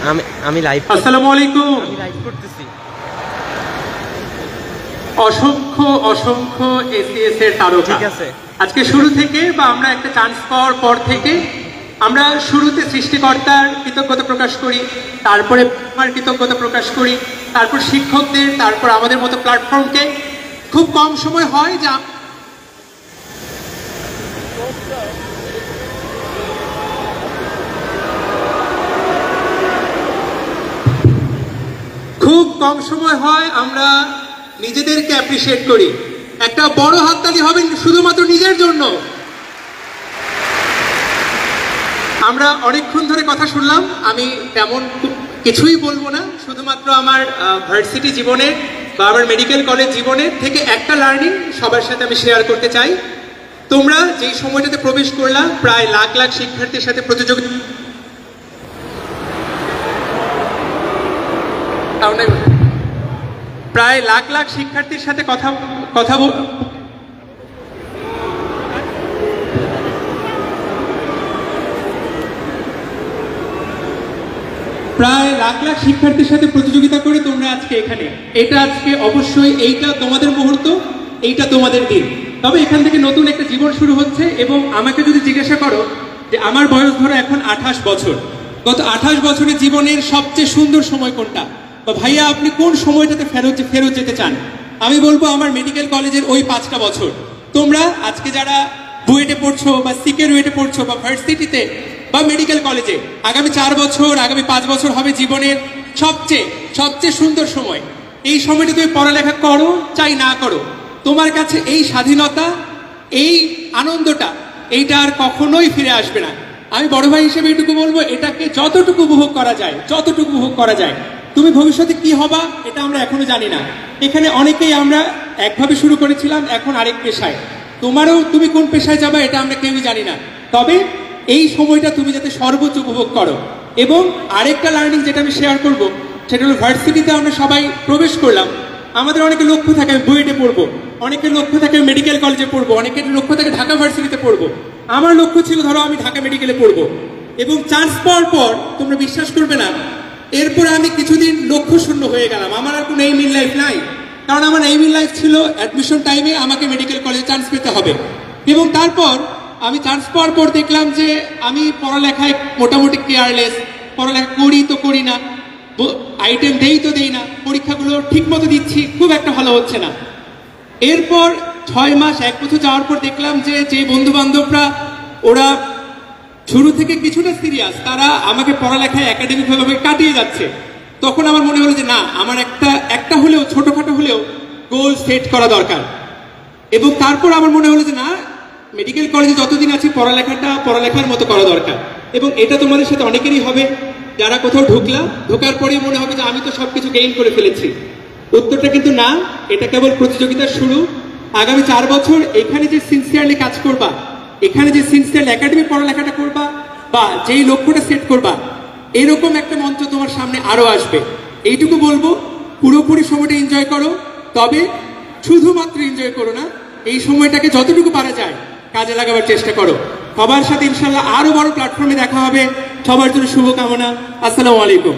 আমি আমি লাইভ আসসালামু আলাইকুম। আমি লাইভ করতেছি। অসংখ্য অসংখ্য এসিএস এর তারকা। ঠিক আছে, আজকে শুরু থেকে বা আমরা একটা চান্স পাওয়ার পর থেকে আমরা শুরুতে সৃষ্টিকর্তার কৃতজ্ঞতা প্রকাশ করি, তারপরে আমার কৃতজ্ঞতা প্রকাশ করি, তারপর শিক্ষকদের, তারপর আমাদের মতো প্ল্যাটফর্মকে। খুব কম সময় হয় যে খুব কম সময় হয় আমরা নিজেদেরকে অ্যাপ্রিশিয়েট করি। একটা বড় হাততালি হবে শুধুমাত্র নিজের জন্য। আমরা অনেকক্ষণ ধরে কথা শুনলাম, আমি তেমন কিছুই বলবো না, শুধুমাত্র আমার ভার্সিটি জীবনের বা আমার মেডিকেল কলেজ জীবনের থেকে একটা লার্নিং সবার সাথে আমি শেয়ার করতে চাই। তোমরা যেই সময়টাতে প্রবেশ করলা, প্রায় লাখ লাখ শিক্ষার্থীর সাথে প্রতিযোগিতা, প্রায় লাখ লাখ শিক্ষার্থীর সাথে প্রায় লাখ লাখ শিক্ষার্থীর সাথে প্রতিযোগিতা করে তোমরা আজকে এখানে। এটা আজকে অবশ্যই এইটা তোমাদের মুহূর্ত, এইটা তোমাদের দিন। তবে এখান থেকে নতুন একটা জীবন শুরু হচ্ছে। এবং আমাকে যদি জিজ্ঞাসা করো যে আমার বয়স ধরো এখন 28 বছর, গত 28 বছরের জীবনের সবচেয়ে সুন্দর সময় কোনটা, বা ভাইয়া আপনি কোন সময়টাতে ফেরত যেতে চান, আমি বলবো আমার মেডিকেল কলেজের ওই 5টা বছর। তোমরা আজকে যারা বুয়েটে পড়ছো বা সিকের ওয়েটে পড়ছো বা ভার্সিটিতে বা মেডিকেল কলেজে, আগামী 4 বছর, আগামী 5 বছর হবে জীবনের সবচেয়ে সুন্দর সময়। এই সময়টা তুমি পড়ালেখা করো চাই না করো, তোমার কাছে এই স্বাধীনতা, এই আনন্দটা, এইটা আর কখনোই ফিরে আসবে না। আমি বড় ভাই হিসেবে এইটুকু বলবো, এটাকে যতটুকু উপভোগ করা যায়। তুমি ভবিষ্যতে কি হবা এটা আমরা এখনো জানি না। এখানে অনেকেই আমরা একভাবে শুরু করেছিলাম, এখন আরেক পেশায়। তুমি কোন পেশায় যাবা এটা আমরা কেউই জানি না। তবে এই সময়টা তুমি যাতে সর্বোচ্চ উপভোগ করো। এবং আরেকটা লার্নিং যেটা আমি শেয়ার করব, সেটা হলো ভার্সিটিতে আমরা সবাই প্রবেশ করলাম, আমাদের অনেকে লক্ষ্য থাকে আমি বুয়েটে পড়বো, অনেকের লক্ষ্য থাকে মেডিকেল কলেজে পড়বো, অনেকের লক্ষ্য থাকে ঢাকা ভার্সিটিতে পড়বো। আমার লক্ষ্য ছিল ধরো আমি ঢাকা মেডিকেলে পড়বো। এবং চান্স পাওয়ার পর তোমরা বিশ্বাস করবে না, এরপরে আমি কিছুদিন লক্ষ্য শূন্য হয়ে গেলাম, আমার আর কোনো এইম ইন লাইফ নাই। কারণ আমার এইম ইন লাইফ ছিল অ্যাডমিশন টাইমে আমাকে মেডিকেল কলেজে চান্স পেতে হবে। এবং তারপর আমি চান্স পাওয়ার পর দেখলাম যে আমি পড়ালেখায় মোটামুটি কেয়ারলেস, পড়ালেখা করি তো করি না, আইটেম দেই না, পরীক্ষাগুলো ঠিক মতো দিচ্ছি, খুব একটা ভালো হচ্ছে না। এরপর 6 মাস 1 বছর যাওয়ার পর দেখলাম যে বন্ধু বান্ধবরা ওরা শুরু থেকে কিছুটা সিরিয়াস, তারা আমাকে পড়ালেখায় একাডেমিকভাবে কাটিয়ে যাচ্ছে। তখন আমার মনে হলো যে না, আমার একটা হলেও ছোটখাটো হলেও গোল সেট করা দরকার। এবং তারপর আমার মনে হলো যে না, মেডিকেল কলেজে যতদিন আছি পড়ালেখার মতো করা দরকার। এবং এটা তোমাদের সাথে অনেকেরই হবে, যারা কোথাও ঢোকার পরেই মনে হবে যে আমি তো সবকিছু গেইন করে ফেলেছি। উত্তরটা কিন্তু না, এটা কেবল প্রতিযোগিতার শুরু। আগামী 4 বছর এখানে যে সিনসিয়ারলি কাজ করবা, এখানে যে সিনসিয়ারলি একাডেমিক পড়ালেখাটা করবা, বা যেই লক্ষ্যটা সেট করবা, এরকম একটা মঞ্চ তোমার সামনে আরো আসবে। এইটুকু বলবো, পুরোপুরি সময়টা এনজয় করো। তবে শুধুমাত্র এনজয় করো না, এই সময়টাকে যতটুকু পারা যায় কাজে লাগাবার চেষ্টা করো। সবার সাথে ইনশাল্লাহ আরো বড় প্ল্যাটফর্মে দেখা হবে। সবার জন্য শুভকামনা। আসসালামু আলাইকুম।